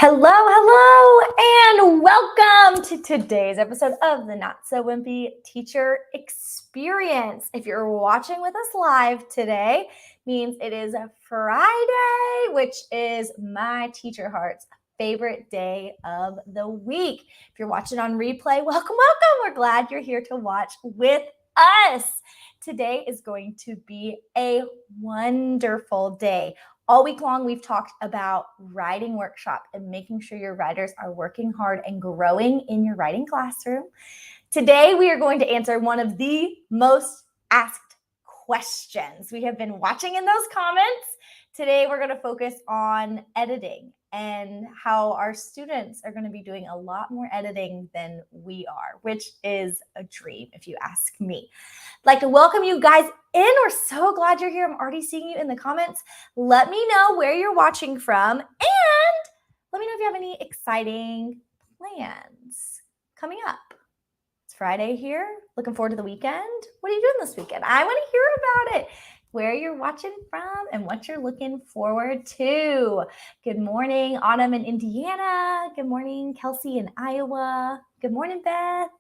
Hello, and welcome to today's episode of the Not So Wimpy Teacher Experience. If you're watching with us live today, means it is a Friday, which is my teacher heart's favorite day of the week. If you're watching on replay, welcome. We're glad you're here to watch with us. Today is going to be a wonderful day. All week long, we've talked about writing workshop and making sure your writers are working hard and growing in your writing classroom. Today, we are going to answer one of the most asked questions. We have been watching in those comments. Today, we're going to focus on editing and how our students are going to be doing a lot more editing than we are, which is a dream if you ask me. I'd like to welcome you guys in. We're so glad you're here. I'm already seeing you in the comments. Let me know where you're watching from, and let me know if you have any exciting plans coming up. It's Friday here. Looking forward to the weekend. What are you doing this weekend? I want to hear about it. Where you're watching from and what you're looking forward to. Good morning, Autumn in Indiana. Good morning, Kelsey in Iowa. Good morning, Beth.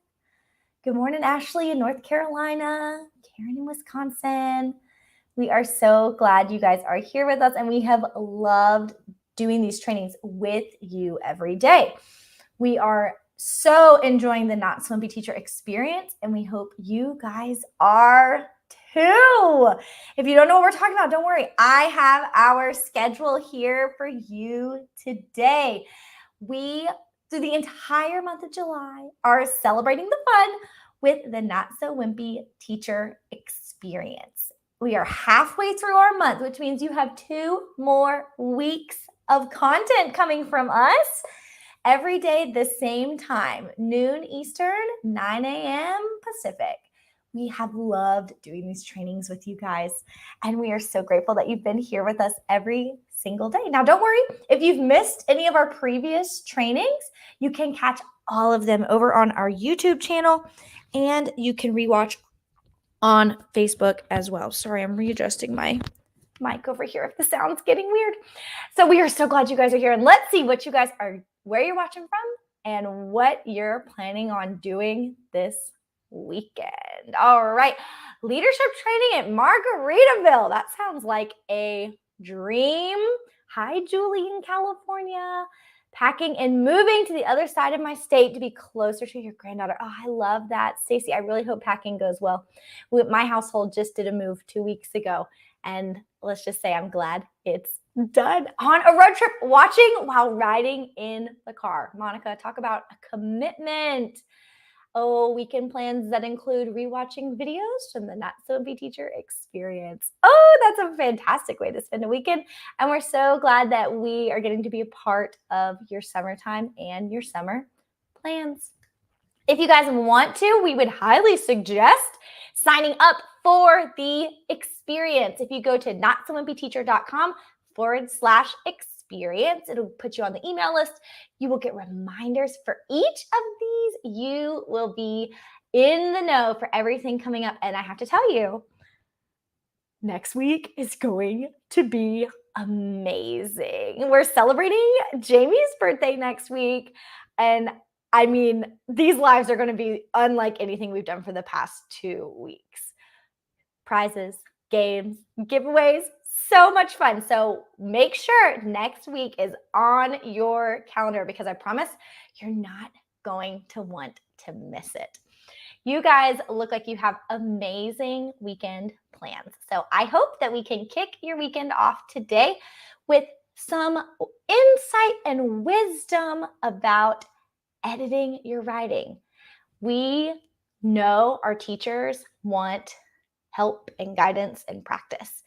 Good morning, Ashley in North Carolina. Karen in Wisconsin. We are so glad you guys are here with us, and we have loved doing these trainings with you every day. We are so enjoying the Not So Wimpy Teacher Experience, and we hope you guys are too. If you don't know what we're talking about, don't worry. I have our schedule here for you today. We, through the entire month of July, are celebrating the fun with the Not So Wimpy Teacher Experience. We are halfway through our month, which means you have 2 more weeks of content coming from us every day the same time, noon Eastern, 9 a.m. Pacific. We have loved doing these trainings with you guys, and we are so grateful that you've been here with us every single day. Now, don't worry, if you've missed any of our previous trainings, you can catch all of them over on our YouTube channel, and you can rewatch on Facebook as well. Sorry, I'm readjusting my mic over here if the sound's getting weird. So we are so glad you guys are here, and let's see what you guys are, where you're watching from, and what you're planning on doing this weekend. All right, leadership training at Margaritaville. That sounds like a dream. Hi, Julie in California. Packing and moving to the other side of my state to be closer to your granddaughter. Oh, I love that. Stacy, I really hope packing goes well. My household just did a move 2 weeks ago, and let's just say I'm glad it's done. On a road trip, watching while riding in the car. Monica, talk about a commitment. Oh, weekend plans that include rewatching videos from the Not So Wimpy Teacher Experience. Oh, that's a fantastic way to spend a weekend. And we're so glad that we are getting to be a part of your summertime and your summer plans. If you guys want to, we would highly suggest signing up for the experience. If you go to notsowimpyteacher.com/experience, it'll put you on the email list. You will get reminders for each of these. You will be in the know for everything coming up. And I have to tell you, next week is going to be amazing. We're celebrating Jamie's birthday next week. And I mean, these lives are going to be unlike anything we've done for the past 2 weeks. Prizes, games, giveaways, so much fun. So make sure next week is on your calendar, because I promise you're not going to want to miss it. You guys look like you have amazing weekend plans. So I hope that we can kick your weekend off today with some insight and wisdom about editing your writing. We know our teachers want help and guidance and practice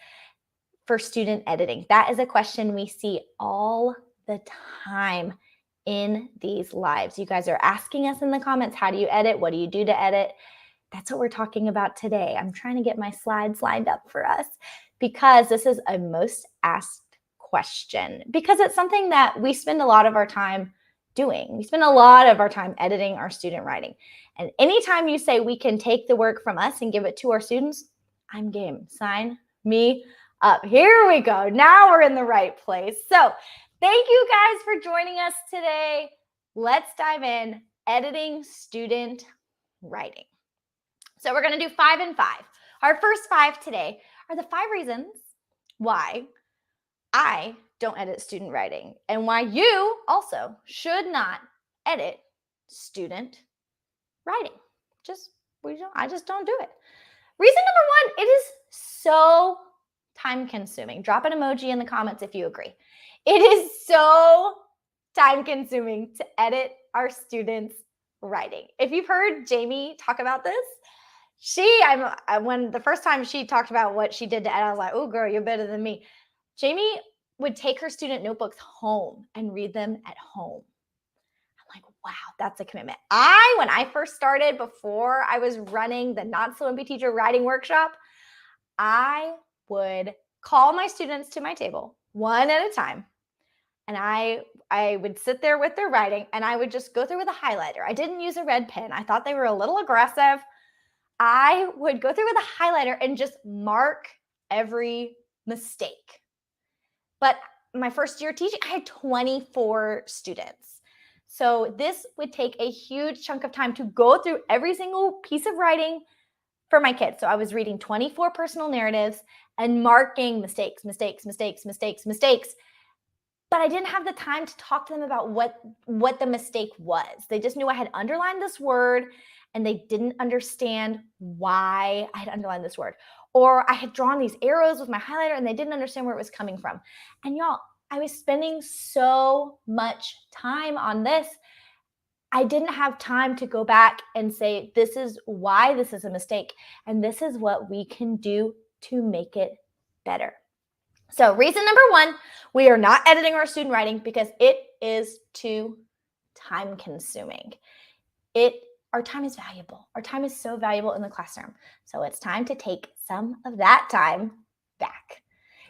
for student editing. That is a question we see all the time in these lives. You guys are asking us in the comments, how do you edit? What do you do to edit? That's what we're talking about today. I'm trying to get my slides lined up for us, because this is a most asked question, because it's something that we spend a lot of our time doing. We spend a lot of our time editing our student writing. And anytime you say we can take the work from us and give it to our students, I'm game. Sign me up. Here we go. Now we're in the right place. So Thank you guys for joining us today. Let's dive in. Editing student writing. So we're going to do 5 and 5. Our first 5 today are the 5 reasons why I don't edit student writing and why you also should not edit student writing. I just don't do it. Reason number 1, it is so time consuming. Drop an emoji in the comments if you agree. It is so time consuming to edit our students' writing. If you've heard Jamie talk about this, when the first time she talked about what she did to edit, I was like, oh girl, you're better than me. Jamie would take her student notebooks home and read them at home. I'm like, wow, that's a commitment. When I first started, before I was running the Not So Wimpy Teacher writing workshop, I would call my students to my table one at a time. And I would sit there with their writing and I would just go through with a highlighter. I didn't use a red pen. I thought they were a little aggressive. I would go through with a highlighter and just mark every mistake. But my first year teaching, I had 24 students. So this would take a huge chunk of time to go through every single piece of writing for my kids. So I was reading 24 personal narratives and marking mistakes. But I didn't have the time to talk to them about what the mistake was. They just knew I had underlined this word and they didn't understand why I had underlined this word. Or I had drawn these arrows with my highlighter and they didn't understand where it was coming from. And y'all, I was spending so much time on this. I didn't have time to go back and say, this is why this is a mistake. And this is what we can do to make it better. So reason number 1, we are not editing our student writing because it is too time consuming. Our time is valuable. Our time is so valuable in the classroom. So it's time to take some of that time back.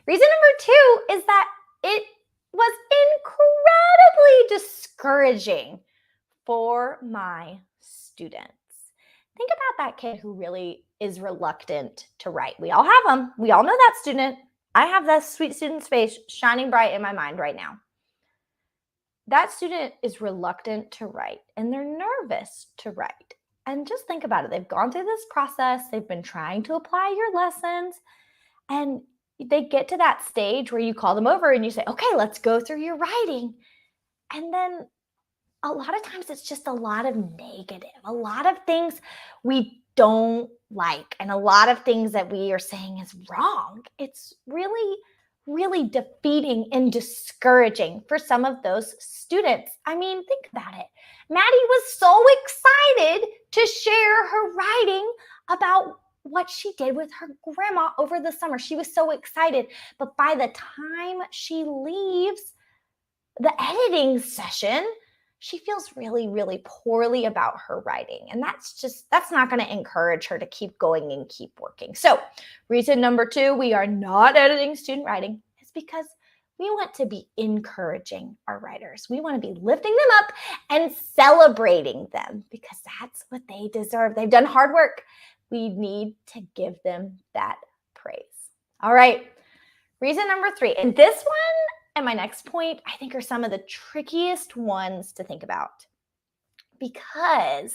Reason number 2 is that it was incredibly discouraging for my students. Think about that kid who really is reluctant to write. We all have them. We all know that student. I have that sweet student's face shining bright in my mind right now. That student is reluctant to write and they're nervous to write. And just think about it. They've gone through this process. They've been trying to apply your lessons and they get to that stage where you call them over and you say, okay, let's go through your writing. And then a lot of times it's just a lot of negative, a lot of things we don't like, and a lot of things that we are saying is wrong. It's really, really defeating and discouraging for some of those students. I mean, think about it. Maddie was so excited to share her writing about what she did with her grandma over the summer. She was so excited. But by the time she leaves the editing session, she feels really, really poorly about her writing. And that's not going to encourage her to keep going and keep working. So reason number 2, we are not editing student writing is because we want to be encouraging our writers. We want to be lifting them up and celebrating them because that's what they deserve. They've done hard work. We need to give them that praise. All right. Reason number 3, and this one and my next point, I think, are some of the trickiest ones to think about because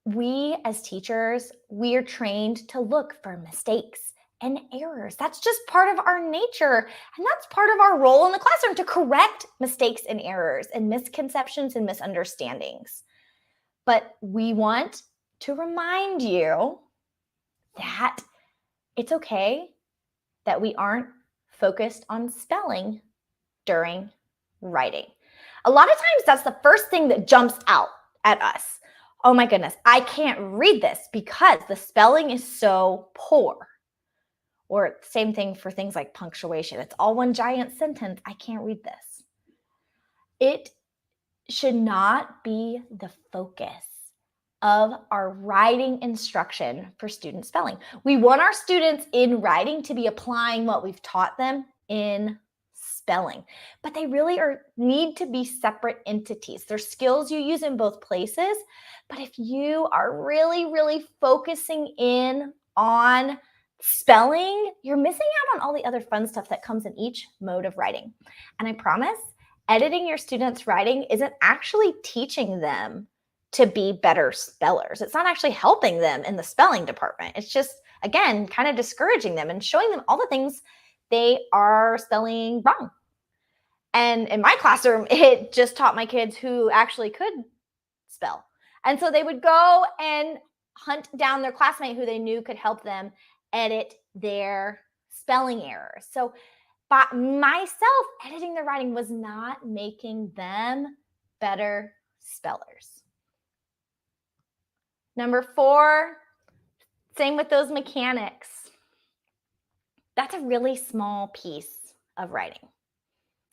we as teachers, we are trained to look for mistakes and errors. That's just part of our nature. And that's part of our role in the classroom to correct mistakes and errors and misconceptions and misunderstandings. But we want to remind you that it's okay that we aren't focused on spelling during writing. A lot of times that's the first thing that jumps out at us. Oh my goodness, I can't read this because the spelling is so poor. Or same thing for things like punctuation. It's all one giant sentence. I can't read this. It should not be the focus of our writing instruction for student spelling. We want our students in writing to be applying what we've taught them in spelling, but they really need to be separate entities. They're skills you use in both places, but if you are really, really focusing in on spelling, you're missing out on all the other fun stuff that comes in each mode of writing. And I promise, editing your students' writing isn't actually teaching them to be better spellers. It's not actually helping them in the spelling department. It's just, again, kind of discouraging them and showing them all the things they are spelling wrong. And in my classroom, it just taught my kids who actually could spell. And so they would go and hunt down their classmate who they knew could help them edit their spelling errors. So by myself editing their writing was not making them better spellers. Number 4, same with those mechanics. That's a really small piece of writing.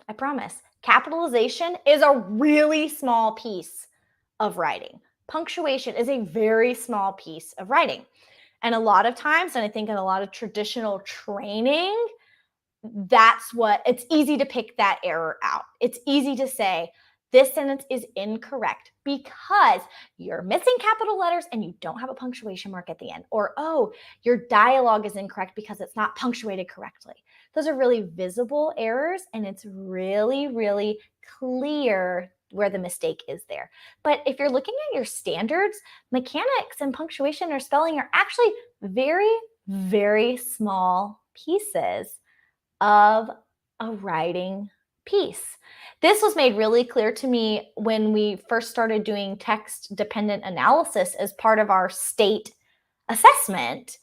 I promise. Capitalization is a really small piece of writing. Punctuation is a very small piece of writing. And a lot of times, and I think in a lot of traditional training, it's easy to pick that error out. It's easy to say, this sentence is incorrect because you're missing capital letters and you don't have a punctuation mark at the end. Or, oh, your dialogue is incorrect because it's not punctuated correctly. Those are really visible errors, and it's really, really clear where the mistake is there. But if you're looking at your standards, mechanics and punctuation or spelling are actually very, very small pieces of a writing piece. This was made really clear to me when we first started doing text-dependent analysis as part of our state assessment,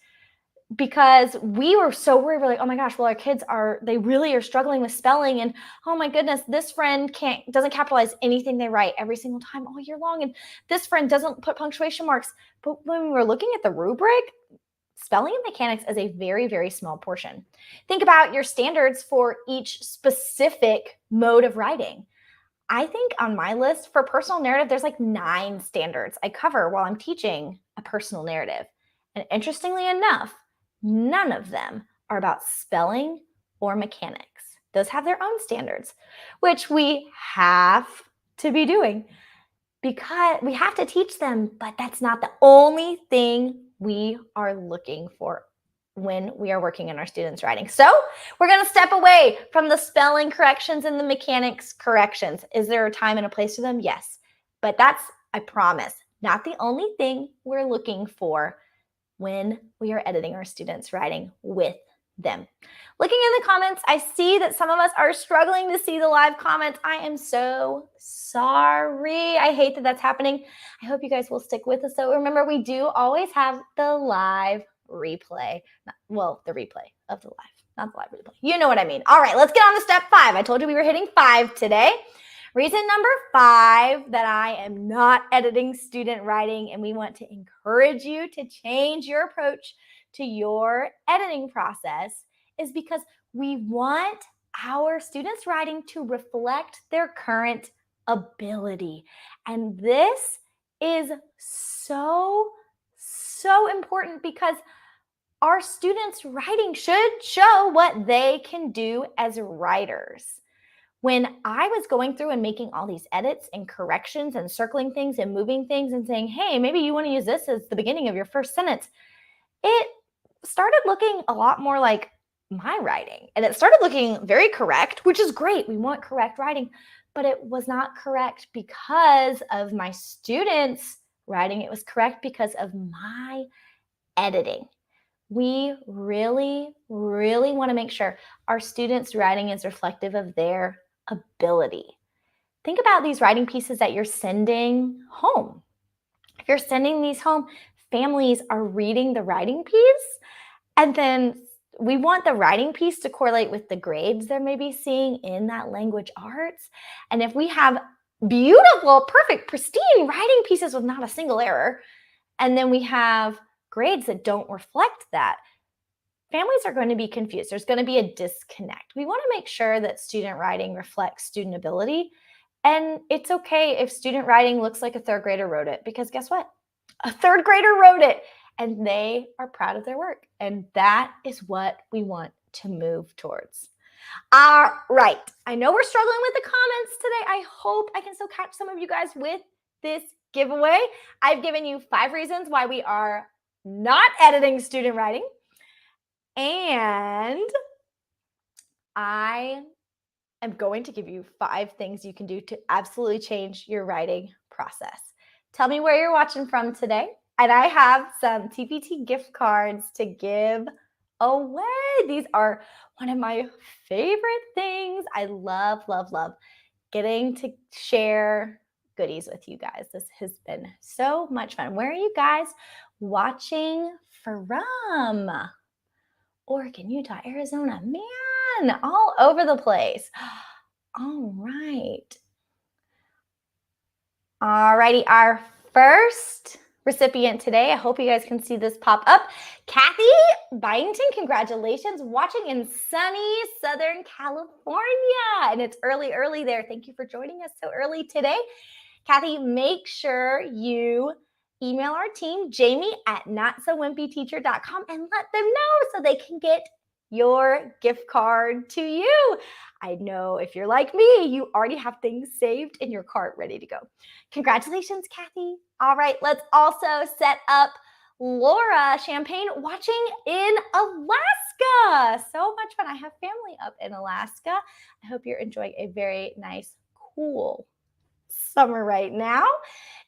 because we were so worried. We're like, oh my gosh, well, our kids they really are struggling with spelling, and oh my goodness, this friend doesn't capitalize anything they write every single time all year long, and this friend doesn't put punctuation marks. But when we were looking at the rubric, spelling and mechanics is a very, very small portion. Think about your standards for each specific mode of writing. I think on my list for personal narrative, there's like 9 standards I cover while I'm teaching a personal narrative. And interestingly enough, none of them are about spelling or mechanics. Those have their own standards, which we have to be doing because we have to teach them, but that's not the only thing we are looking for when we are working in our students' writing. So we're going to step away from the spelling corrections and the mechanics corrections. Is there a time and a place for them? Yes. But that's, I promise, not the only thing we're looking for when we are editing our students' writing with them. Looking in the comments, I see that some of us are struggling to see the live comments. I am so sorry. I hate that that's happening. I hope you guys will stick with us. So remember, we do always have the live replay. Well, the replay of the live, not the live replay. You know what I mean. All right, let's get on to step 5. I told you we were hitting 5 today. Reason number 5 that I am not editing student writing, and we want to encourage you to change your approach to your editing process, is because we want our students' writing to reflect their current ability. And this is so, so important because our students' writing should show what they can do as writers. When I was going through and making all these edits and corrections and circling things and moving things and saying, hey, maybe you want to use this as the beginning of your first sentence, it started looking a lot more like my writing. And it started looking very correct, which is great. We want correct writing, but it was not correct because of my students' writing. It was correct because of my editing. We really, really want to make sure our students' writing is reflective of their ability. Think about these writing pieces that you're sending home. If you're sending these home, families are reading the writing piece, and then we want the writing piece to correlate with the grades they're maybe seeing in that language arts. And if we have beautiful, perfect, pristine writing pieces with not a single error, and then we have grades that don't reflect that, families are going to be confused. There's going to be a disconnect. We want to make sure that student writing reflects student ability. And it's okay if student writing looks like a 3rd grader wrote it, because guess what? A 3rd grader wrote it and they are proud of their work. And that is what we want to move towards. All right. I know we're struggling with the comments today. I hope I can still catch some of you guys with this giveaway. I've given you 5 reasons why we are not editing student writing. And I am going to give you 5 things you can do to absolutely change your writing process. Tell me where you're watching from today. And I have some TPT gift cards to give away. These are one of my favorite things. I love, love, love getting to share goodies with you guys. This has been so much fun. Where are you guys watching from? Oregon, Utah, Arizona, man, all over the place. All right. All righty, our first recipient today, I hope you guys can see this pop up. Kathy Byington, congratulations, watching in sunny Southern California. And it's early there. Thank you for joining us so early today. Kathy, make sure you email our team, Jamie at notsowimpyteacher.com, and let them know so they can get your gift card to you. I know if you're like me, you already have things saved in your cart ready to go. Congratulations, Kathy. All right, let's also set up Laura Champagne watching in Alaska. So much fun. I have family up in Alaska. I hope you're enjoying a very nice, cool summer right now.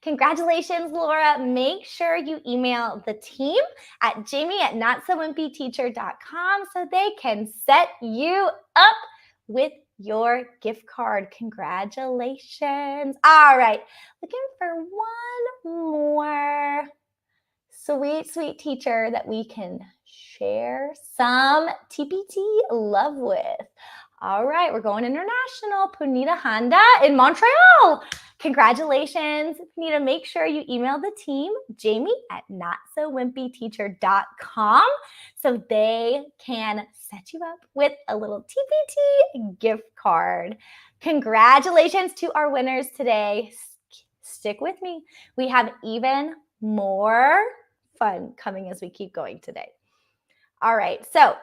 Congratulations, Laura. Make sure you email the team at jamie at notsowimpyteacher.com so they can set you up with your gift card. Congratulations. All right, looking for one more sweet, sweet teacher that we can share some TPT love with. All right, we're going international. Punita Honda in Montreal. Congratulations, Punita. Make sure you email the team, Jamie at notsowimpyteacher.com, so they can set you up with a little TPT gift card. Congratulations to our winners today. Stick with me. We have even more fun coming as we keep going today. All right, so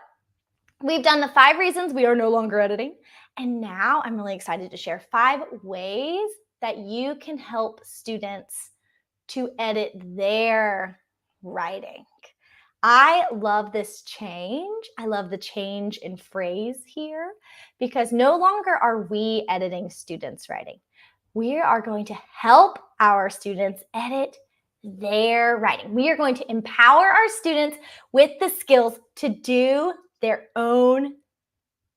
we've done the 5 reasons we are no longer editing. And now I'm really excited to share 5 ways that you can help students to edit their writing. I love this change. I love the change in phrase here because no longer are we editing students' writing. We are going to help our students edit their writing. We are going to empower our students with the skills to do their own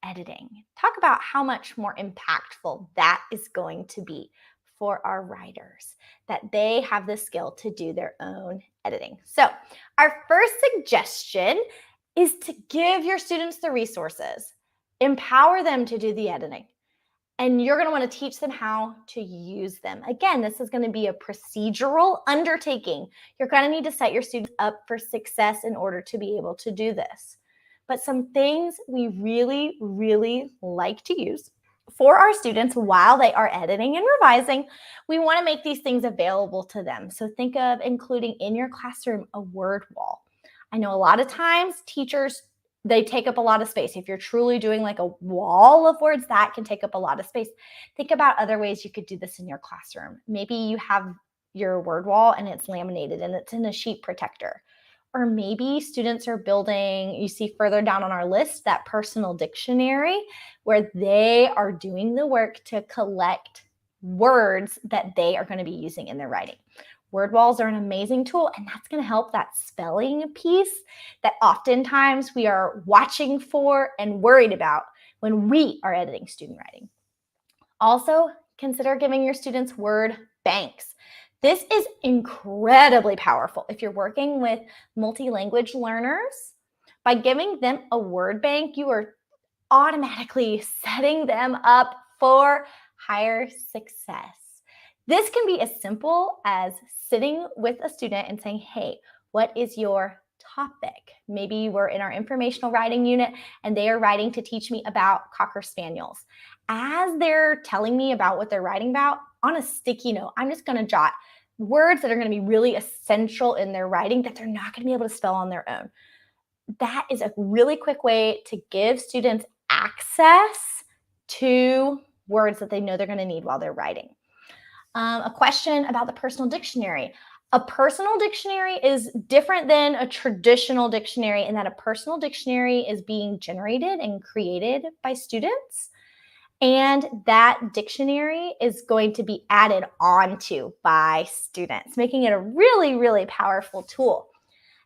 editing. Talk about how much more impactful that is going to be for our writers, that they have the skill to do their own editing. So our first suggestion is to give your students the resources, empower them to do the editing. And you're going to want to teach them how to use them. Again, this is going to be a procedural undertaking. You're going to need to set your students up for success in order to be able to do this. But some things we really, really like to use for our students while they are editing and revising, we want to make these things available to them. So think of including in your classroom a word wall. I know a lot of times teachers, they take up a lot of space. If you're truly doing like a wall of words, that can take up a lot of space. Think about other ways you could do this in your classroom. Maybe you have your word wall and it's laminated and it's in a sheet protector. Or maybe students are building, you see further down on our list, that personal dictionary where they are doing the work to collect words that they are going to be using in their writing. Word walls are an amazing tool, and that's going to help that spelling piece that oftentimes we are watching for and worried about when we are editing student writing. Also, consider giving your students word banks. This is incredibly powerful if you're working with multi-language learners. By giving them a word bank, you are automatically setting them up for higher success. This can be as simple as sitting with a student and saying, hey, what is your topic? Maybe we're in our informational writing unit and they are writing to teach me about Cocker Spaniels. As they're telling me about what they're writing about, on a sticky note, I'm just going to jot words that are going to be really essential in their writing that they're not going to be able to spell on their own. That is a really quick way to give students access to words that they know they're going to need while they're writing. A question about the personal dictionary. A personal dictionary is different than a traditional dictionary in that a personal dictionary is being generated and created by students. And that dictionary is going to be added onto by students, making it a really, really powerful tool.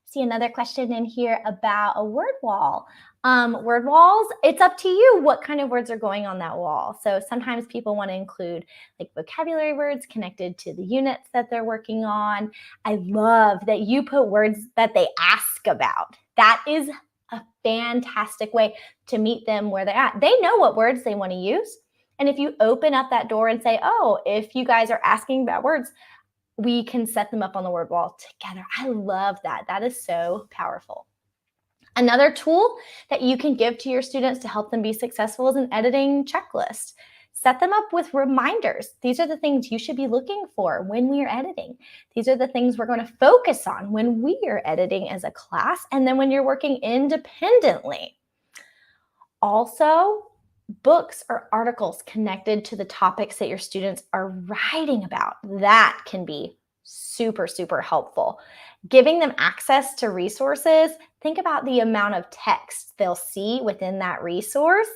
See another question in here about a word wall. Word walls, it's up to you what kind of words are going on that wall. So sometimes people want to include like vocabulary words connected to the units that they're working on. I love that you put words that they ask about. That is a fantastic way to meet them where they're at. They know what words they want to use. And if you open up that door and say, oh, if you guys are asking about words, we can set them up on the word wall together. I love that. That is so powerful. Another tool that you can give to your students to help them be successful is an editing checklist. Set them up with reminders. These are the things you should be looking for when we are editing. These are the things we're going to focus on when we are editing as a class and then when you're working independently. Also, books or articles connected to the topics that your students are writing about. That can be super, super helpful. Giving them access to resources, think about the amount of text they'll see within that resource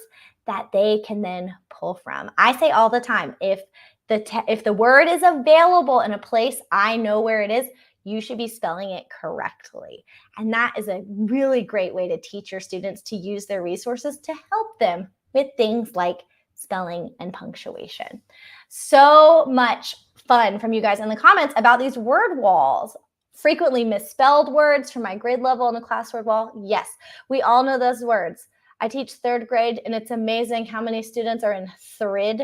that they can then pull from. I say all the time, if the word is available in a place I know where it is, you should be spelling it correctly. And that is a really great way to teach your students to use their resources to help them with things like spelling and punctuation. So much fun from you guys in the comments about these word walls. Frequently misspelled words from my grade level on the class word wall. Yes, we all know those words. I teach third grade, and it's amazing how many students are in third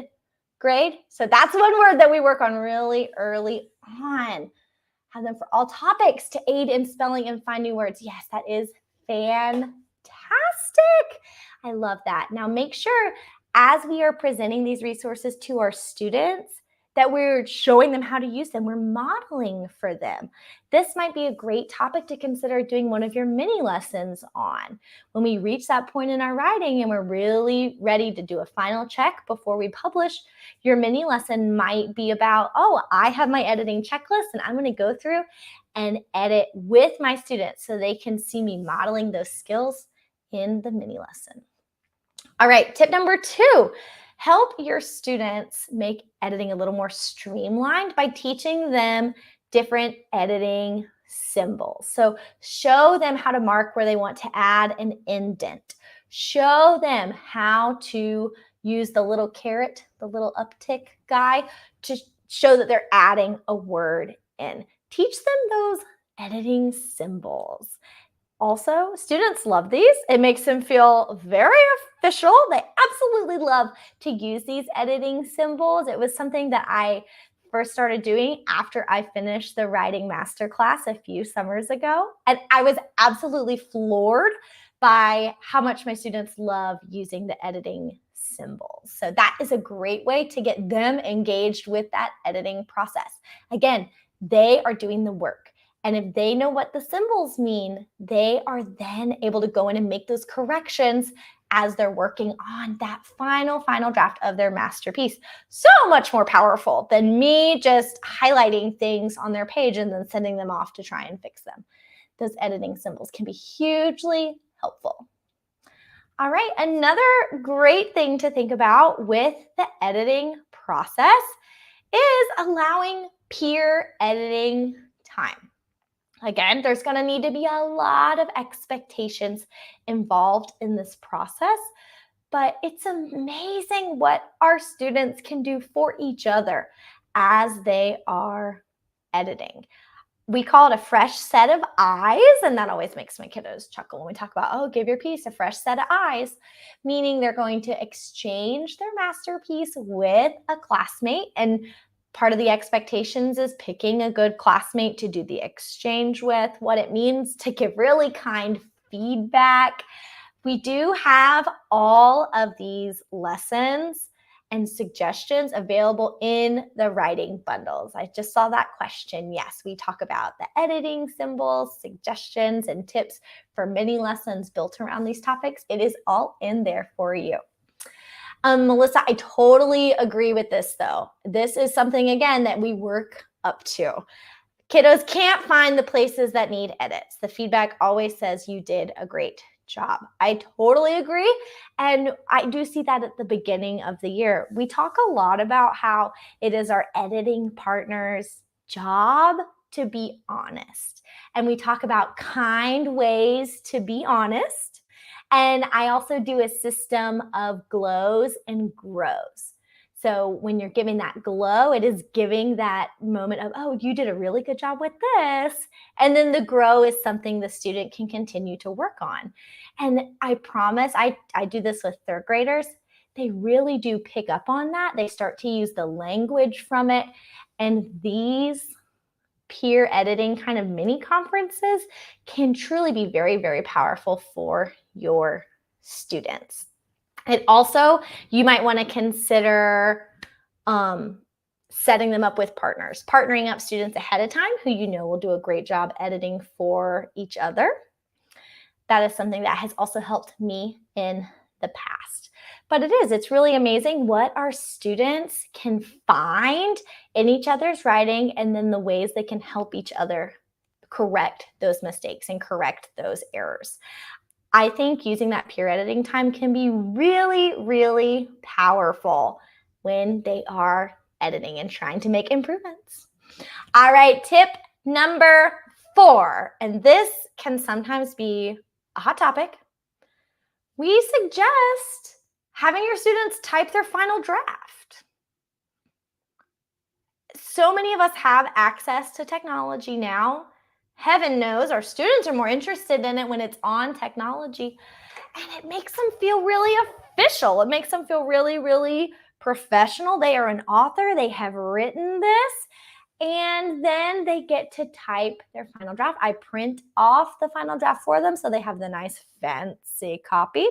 grade. So that's one word that we work on really early on. Have them for all topics to aid in spelling and find new words. Yes, that is fantastic. I love that. Now make sure as we are presenting these resources to our students that we're showing them how to use them. We're modeling for them. This might be a great topic to consider doing one of your mini lessons on. When we reach that point in our writing and we're really ready to do a final check before we publish, your mini lesson might be about, oh, I have my editing checklist and I'm going to go through and edit with my students so they can see me modeling those skills in the mini lesson. All right, tip number 2. Help your students make editing a little more streamlined by teaching them different editing symbols. So show them how to mark where they want to add an indent. Show them how to use the little caret, the little uptick guy, to show that they're adding a word in. Teach them those editing symbols. Also, students love these. It makes them feel very official. They absolutely love to use these editing symbols. It was something that I first started doing after I finished the writing masterclass a few summers ago. And I was absolutely floored by how much my students love using the editing symbols. So that is a great way to get them engaged with that editing process. Again, they are doing the work. And if they know what the symbols mean, they are then able to go in and make those corrections as they're working on that final draft of their masterpiece. So much more powerful than me just highlighting things on their page and then sending them off to try and fix them. Those editing symbols can be hugely helpful. All right, another great thing to think about with the editing process is allowing peer editing time. Again, there's going to need to be a lot of expectations involved in this process, but it's amazing what our students can do for each other as they are editing. We call it a fresh set of eyes, and that always makes my kiddos chuckle when we talk about, oh, give your piece a fresh set of eyes, meaning they're going to exchange their masterpiece with a classmate. And part of the expectations is picking a good classmate to do the exchange with, what it means to give really kind feedback. We do have all of these lessons and suggestions available in the writing bundles. I just saw that question. Yes, we talk about the editing symbols, suggestions, and tips for mini lessons built around these topics. It is all in there for you. Melissa, I totally agree with this though. This is something, again, that we work up to. Kiddos can't find the places that need edits. The feedback always says you did a great job. I totally agree. And I do see that at the beginning of the year. We talk a lot about how it is our editing partner's job to be honest. And we talk about kind ways to be honest. And I also do a system of glows and grows. So when you're giving that glow, it is giving that moment of, oh, you did a really good job with this. And then the grow is something the student can continue to work on. And I promise, I do this with third graders. They really do pick up on that. They start to use the language from it. And these peer editing kind of mini conferences can truly be very, very powerful for your students. It also, you might want to consider setting them up with partners, partnering up students ahead of time who you know will do a great job editing for each other. That is something that has also helped me in the past. But it's really amazing what our students can find in each other's writing and then the ways they can help each other correct those mistakes and correct those errors. I think using that peer editing time can be really, really powerful when they are editing and trying to make improvements. All right, tip number 4, and this can sometimes be a hot topic. We suggest having your students type their final draft. So many of us have access to technology now. Heaven knows our students are more interested in it when it's on technology, and it makes them feel really official. It makes them feel really, really professional. They are an author. They have written this, and then they get to type their final draft. I print off the final draft for them so they have the nice fancy copy.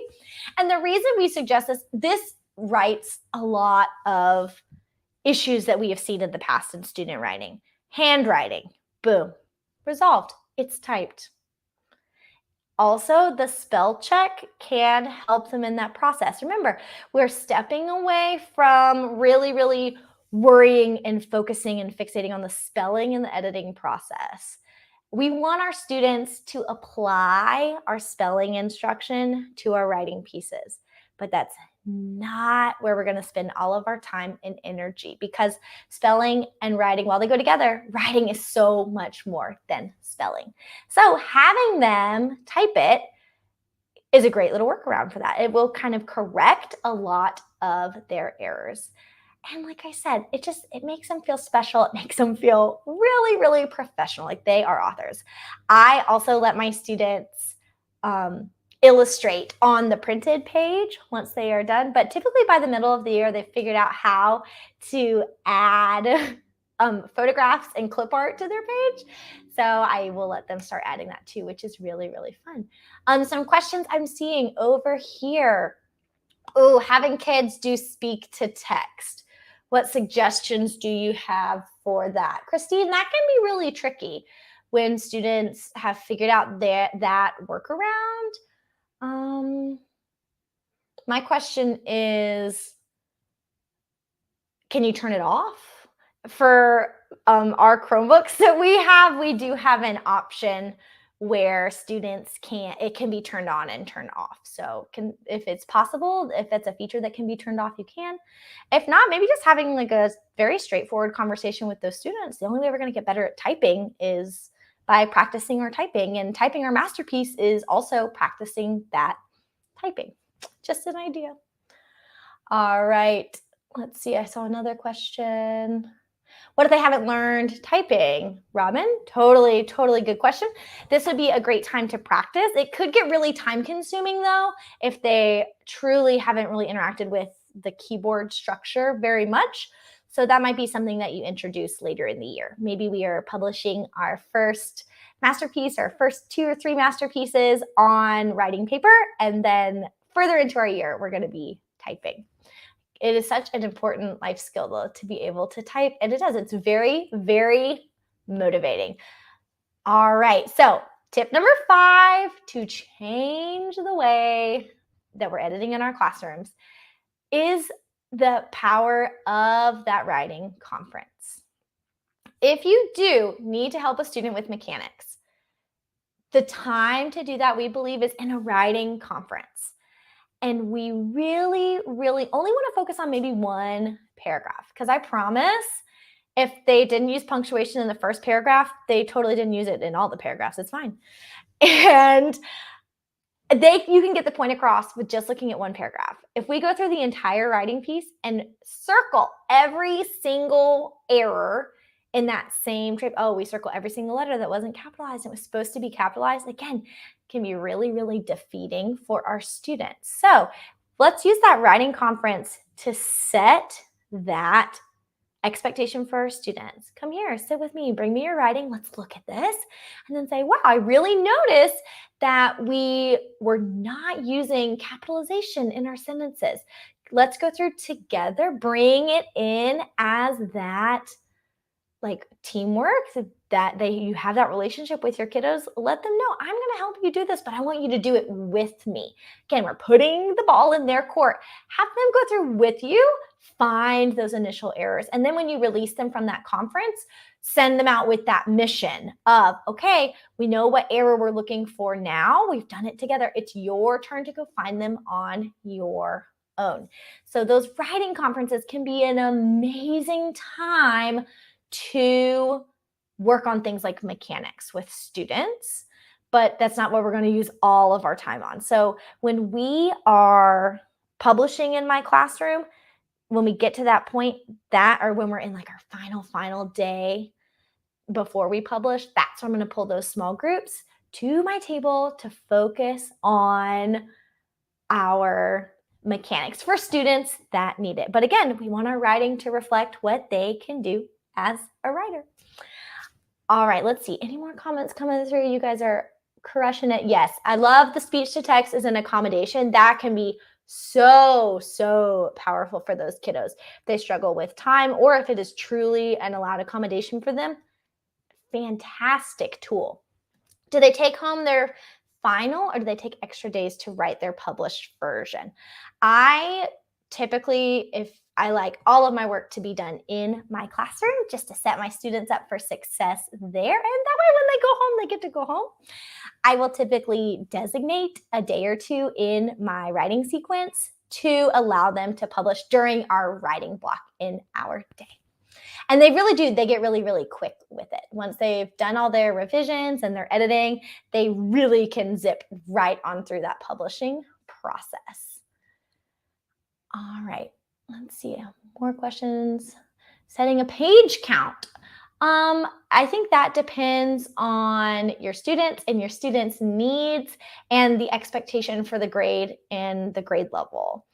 And the reason we suggest this writes a lot of issues that we have seen in the past in student writing. Handwriting, boom, resolved. It's typed. Also, the spell check can help them in that process. Remember, we're stepping away from really, really worrying and focusing and fixating on the spelling in the editing process. We want our students to apply our spelling instruction to our writing pieces, but that's not where we're going to spend all of our time and energy, because spelling and writing, while they go together, writing is so much more than spelling. So having them type it is a great little workaround for that. It will kind of correct a lot of their errors. And like I said, it makes them feel special. It makes them feel really, really professional, like they are authors. I also let my students illustrate on the printed page once they are done. But typically by the middle of the year, they've figured out how to add photographs and clip art to their page. So I will let them start adding that too, which is really, really fun. Some questions I'm seeing over here. Oh, having kids do speak to text. What suggestions do you have for that? Christine, that can be really tricky when students have figured out that workaround. My question is, can you turn it off? For our Chromebooks that we do have an option where students it can be turned on and turned off. So if it's possible, if it's a feature that can be turned off, you can. If not, maybe just having like a very straightforward conversation with those students. The only way we're going to get better at typing is by practicing our typing, and typing our masterpiece is also practicing that typing. Just an idea. All right. Let's see. I saw another question. What if they haven't learned typing? Robin, totally good question. This would be a great time to practice. It could get really time consuming though, if they truly haven't really interacted with the keyboard structure very much. So that might be something that you introduce later in the year. Maybe we are publishing our first masterpiece, our first 2 or 3 masterpieces on writing paper, and then further into our year, we're going to be typing. It is such an important life skill, though, to be able to type, and it does. It's very, very motivating. All right, so tip number 5 to change the way that we're editing in our classrooms is the power of that writing conference. If you do need to help a student with mechanics, the time to do that, we believe, is in a writing conference. And we really, really only want to focus on maybe one paragraph, because I promise if they didn't use punctuation in the first paragraph, they totally didn't use it in all the paragraphs. It's fine. And you can get the point across with just looking at one paragraph. If we go through the entire writing piece and circle every single error in that same trip, we circle every single letter that wasn't capitalized, it was supposed to be capitalized, again, can be really, really defeating for our students. So let's use that writing conference to set that expectation for our students. Come here, sit with me, bring me your writing, let's look at this, and then say, wow, I really noticed that we were not using capitalization in our sentences. Let's go through together, bring it in as that like teamwork, that you have that relationship with your kiddos. Let them know, I'm going to help you do this, but I want you to do it with me. Again, we're putting the ball in their court. Have them go through with you, find those initial errors. And then when you release them from that conference, send them out with that mission of, okay, we know what error we're looking for now. We've done it together. It's your turn to go find them on your own. So those writing conferences can be an amazing time to work on things like mechanics with students, but that's not what we're going to use all of our time on. So when we are publishing in my classroom, when we get to that point, or when we're in like our final day before we publish, that's when I'm going to pull those small groups to my table to focus on our mechanics for students that need it. But again, we want our writing to reflect what they can do as a writer. All right, let's see. Any more comments coming through? You guys are crushing it. Yes, I love the speech to text as an accommodation. That can be so powerful for those kiddos. If they struggle with time, or if it is truly an allowed accommodation for them, fantastic tool. Do they take home their final, or do they take extra days to write their published version? I typically, if I like all of my work to be done in my classroom, just to set my students up for success there, and that way when they go home, they get to go home, I will typically designate a day or two in my writing sequence to allow them to publish during our writing block in our day. And they really do. They get really, really quick with it. Once they've done all their revisions and their editing, they really can zip right on through that publishing process. All right, let's see. More questions. Setting a page count. I think that depends on your students and your students' needs and the expectation for the grade and the grade level.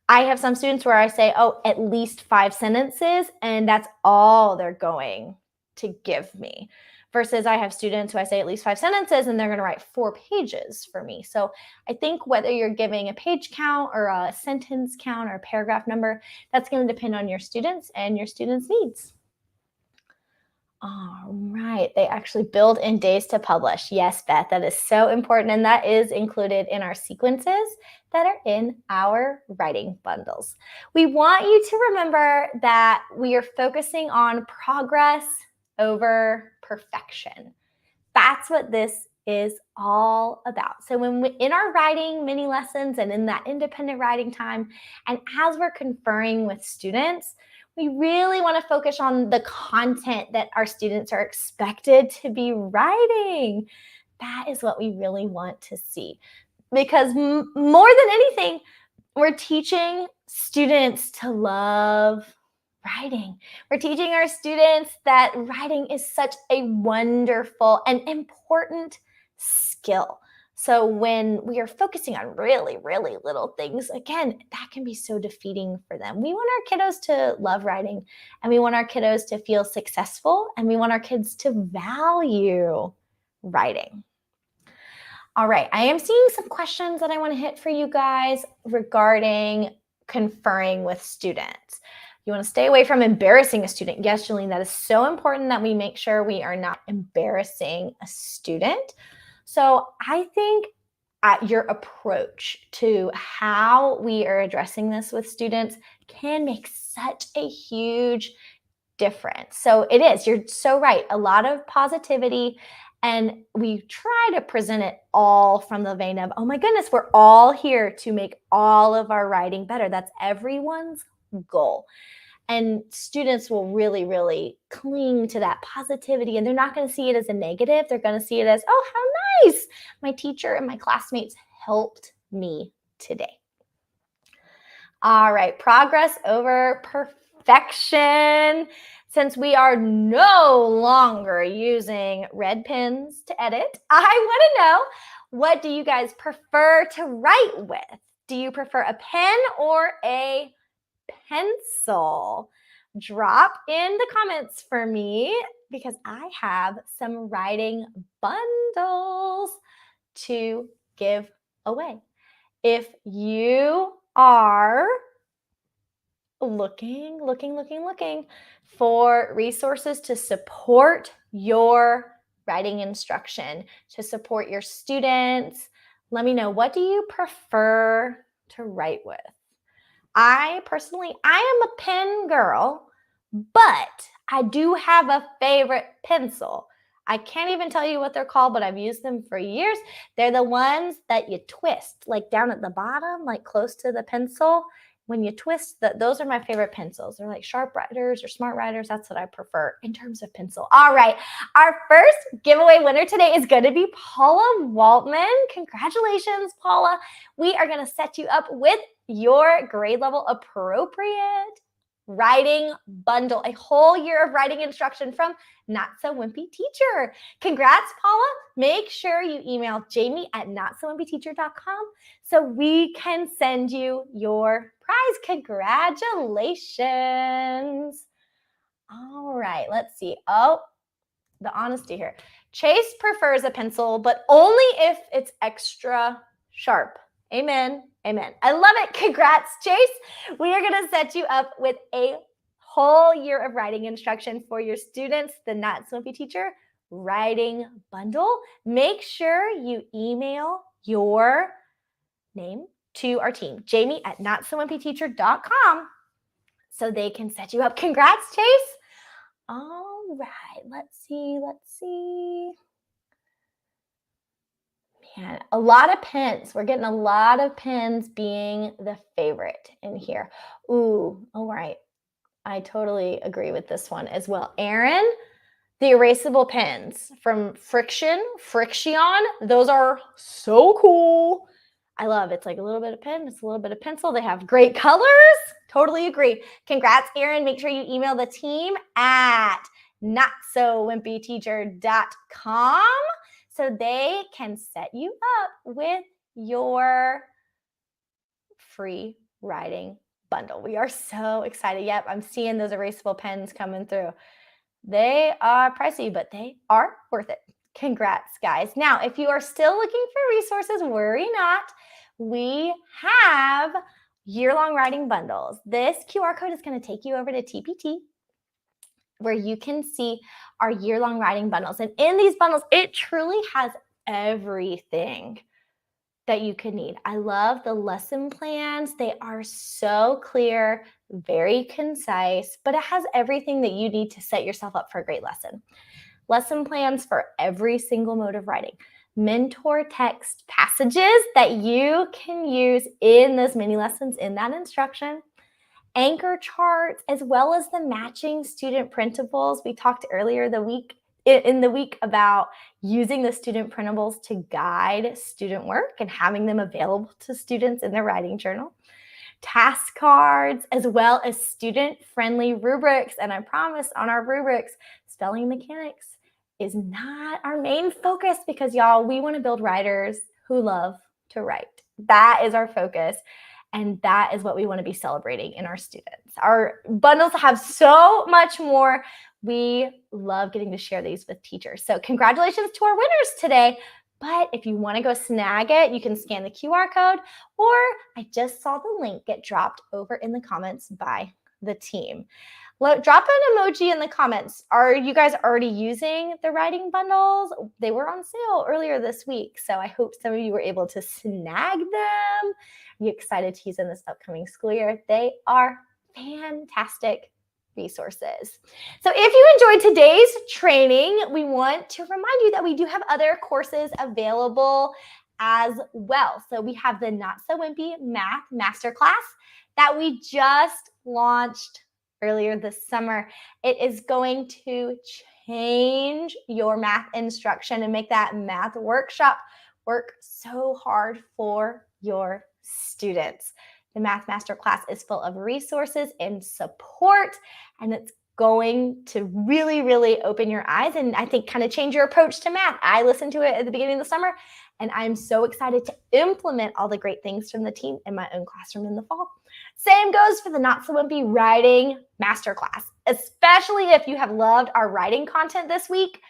I have some students where I say, at least 5 sentences, and that's all they're going to give me. Versus I have students who I say at least 5 sentences, and they're going to write 4 pages for me. So I think whether you're giving a page count or a sentence count or a paragraph number, that's going to depend on your students and your students' needs. All right, they actually build in days to publish. Yes, Beth, that is so important, and that is included in our sequences that are in our writing bundles. We want you to remember that we are focusing on progress over perfection. That's what this is all about. So when in our writing mini lessons and in that independent writing time, and as we're conferring with students, we really want to focus on the content that our students are expected to be writing. That is what we really want to see. Because more than anything, we're teaching students to love writing. We're teaching our students that writing is such a wonderful and important skill. So when we are focusing on really, really little things, again, that can be so defeating for them. We want our kiddos to love writing, and we want our kiddos to feel successful, and we want our kids to value writing. All right, I am seeing some questions that I want to hit for you guys regarding conferring with students. You want to stay away from embarrassing a student. Yes, Jolene, that is so important that we make sure we are not embarrassing a student. So I think your approach to how we are addressing this with students can make such a huge different. So it is, you're so right. A lot of positivity, and we try to present it all from the vein of, oh my goodness, we're all here to make all of our writing better. That's everyone's goal. And students will really, really cling to that positivity, and they're not going to see it as a negative. They're going to see it as, oh, how nice. My teacher and my classmates helped me today. All right, progress over perfection. Since we are no longer using red pens to edit, I want to know, what do you guys prefer to write with? Do you prefer a pen or a pencil? Drop in the comments for me, because I have some writing bundles to give away. If you are looking for resources to support your writing instruction, to support your students, let me know, what do you prefer to write with? I am a pen girl, but I do have a favorite pencil. I can't even tell you what they're called, but I've used them for years. They're the ones that you twist, like down at the bottom, like close to the pencil. When you twist, those are my favorite pencils. They're like Sharp Writers or Smart Writers. That's what I prefer in terms of pencil. All right, our first giveaway winner today is going to be Paula Waltman. Congratulations, Paula. We are going to set you up with your grade level appropriate writing bundle, a whole year of writing instruction from Not So Wimpy Teacher. Congrats, Paula. Make sure you email jamie@notsowimpyteacher.com so we can send you your prize. Congratulations. All right, let's see. Oh, the honesty here. Chase prefers a pencil, but only if it's extra sharp. Amen. Amen. I love it. Congrats, Chase. We are going to set you up with a whole year of writing instruction for your students, the Not So Wimpy Teacher writing bundle. Make sure you email your name to our team, jamie@notsowimpyteacher.com, so they can set you up. Congrats, Chase. All right, let's see. Man, a lot of pens. We're getting a lot of pens being the favorite in here. Ooh, all right. I totally agree with this one as well. Aaron, the erasable pens from Frixion, those are so cool. I love it. It's like a little bit of pen, it's a little bit of pencil. They have great colors. Totally agree. Congrats, Aaron. Make sure you email the team at notsowimpyteacher.com so they can set you up with your free writing bundle. We are so excited. Yep, I'm seeing those erasable pens coming through. They are pricey, but they are worth it. Congrats, guys. Now, if you are still looking for resources, worry not. We have year-long writing bundles. This QR code is going to take you over to TPT, where you can see our year-long writing bundles. And in these bundles, it truly has everything that you could need. I love the lesson plans. They are so clear, very concise, but it has everything that you need to set yourself up for a great lesson. Lesson plans for every single mode of writing. Mentor text passages that you can use in those mini lessons in that instruction. Anchor charts, as well as the matching student printables. We talked earlier in the week about using the student printables to guide student work and having them available to students in their writing journal. Task cards, as well as student-friendly rubrics. And I promise on our rubrics, spelling mechanics is not our main focus, because y'all, we want to build writers who love to write. That is our focus. And that is what we want to be celebrating in our students. Our bundles have so much more. We love getting to share these with teachers. So congratulations to our winners today. But if you want to go snag it, you can scan the QR code, or I just saw the link get dropped over in the comments by the team. Drop an emoji in the comments. Are you guys already using the writing bundles? They were on sale earlier this week, so I hope some of you were able to snag them. Are you excited to use them this upcoming school year? They are fantastic. resources. So if you enjoyed today's training, we want to remind you that we do have other courses available as well. So we have the Not So Wimpy Math Masterclass that we just launched earlier this summer. It is going to change your math instruction and make that math workshop work so hard for your students. The Math Masterclass is full of resources and support, and it's going to really, really open your eyes and I think kind of change your approach to math. I listened to it at the beginning of the summer, and I'm so excited to implement all the great things from the team in my own classroom in the fall. Same goes for the Not So Wimpy Writing Masterclass, especially if you have loved our writing content this week.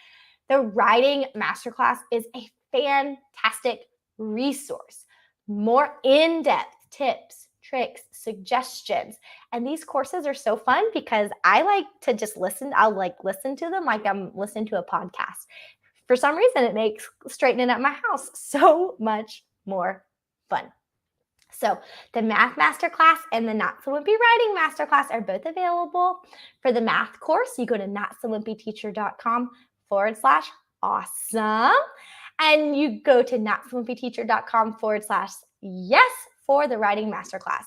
The Writing Masterclass is a fantastic resource, more in-depth tips, tricks, suggestions. And these courses are so fun because I like to just listen. I'll listen to them like I'm listening to a podcast. For some reason, it makes straightening up my house so much more fun. So the Math Masterclass and the Not So Wimpy Writing Masterclass are both available. For the math course, you go to notsowimpyteacher.com/awesome. And you go to notsowimpyteacher.com/yes for the Writing Masterclass.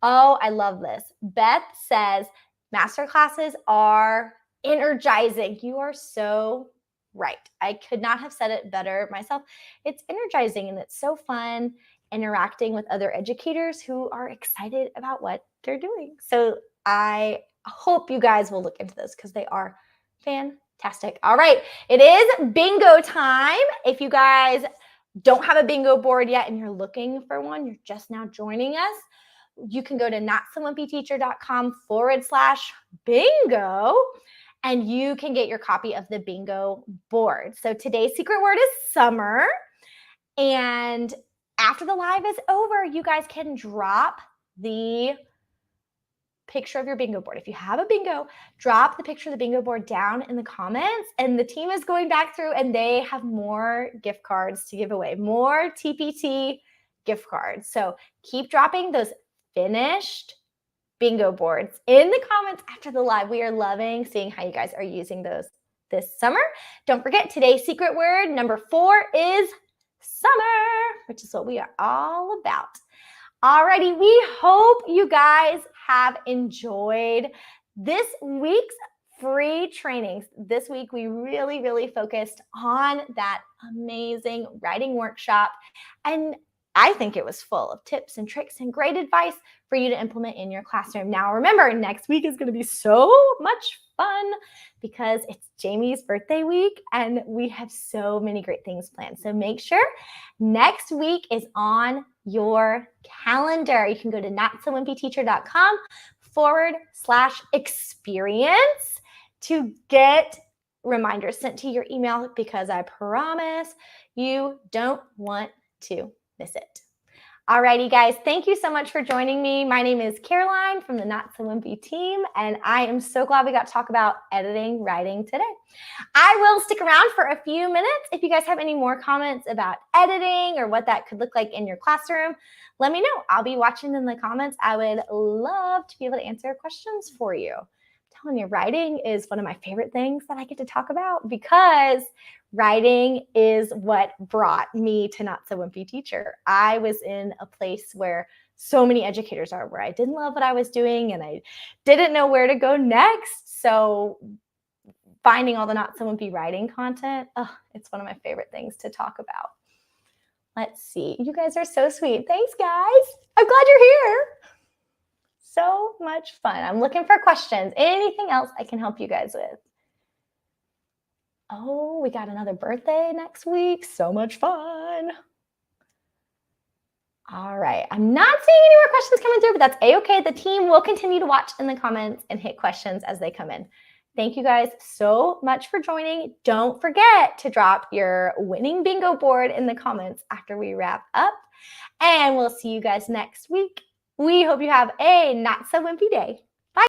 Oh, I love this. Beth says, masterclasses are energizing. You are so right. I could not have said it better myself. It's energizing and it's so fun interacting with other educators who are excited about what they're doing. So I hope you guys will look into this because they are fantastic. All right, it is bingo time. If you guys don't have a bingo board yet and you're looking for one, you're just now joining us, you can go to notsowimpyteacher.com/bingo and you can get your copy of the bingo board. So today's secret word is summer. And after the live is over, you guys can drop the picture of your bingo board. If you have a bingo, drop the picture of the bingo board down in the comments, and the team is going back through and they have more gift cards to give away, more TPT gift cards. So keep dropping those finished bingo boards in the comments after the live. We are loving seeing how you guys are using those this summer. Don't forget, today's secret word number 4 is summer, which is what we are all about. Alrighty, we hope you guys have enjoyed this week's free trainings. This week, we really, really focused on that amazing writing workshop. And I think it was full of tips and tricks and great advice for you to implement in your classroom. Now, remember, next week is going to be so much fun because it's Jamie's birthday week and we have so many great things planned. So make sure next week is on your calendar. You can go to notsowimpyteacher.com/experience to get reminders sent to your email because I promise you don't want to miss it. Alrighty, guys, thank you so much for joining me. My name is Caroline from the Not So Wimpy team, and I am so glad we got to talk about editing writing today. I will stick around for a few minutes. If you guys have any more comments about editing or what that could look like in your classroom, let me know. I'll be watching in the comments. I would love to be able to answer questions for you. I'm telling you, writing is one of my favorite things that I get to talk about because writing is what brought me to Not So Wimpy Teacher. I was in a place where so many educators are, where I didn't love what I was doing and I didn't know where to go next. So finding all the Not So Wimpy writing content, it's one of my favorite things to talk about. Let's see. You guys are so sweet. Thanks, guys. I'm glad you're here. So much fun. I'm looking for questions. Anything else I can help you guys with? Oh, we got another birthday next week. So much fun. All right. I'm not seeing any more questions coming through, but that's A-okay. The team will continue to watch in the comments and hit questions as they come in. Thank you guys so much for joining. Don't forget to drop your winning bingo board in the comments after we wrap up. And we'll see you guys next week. We hope you have a not so wimpy day.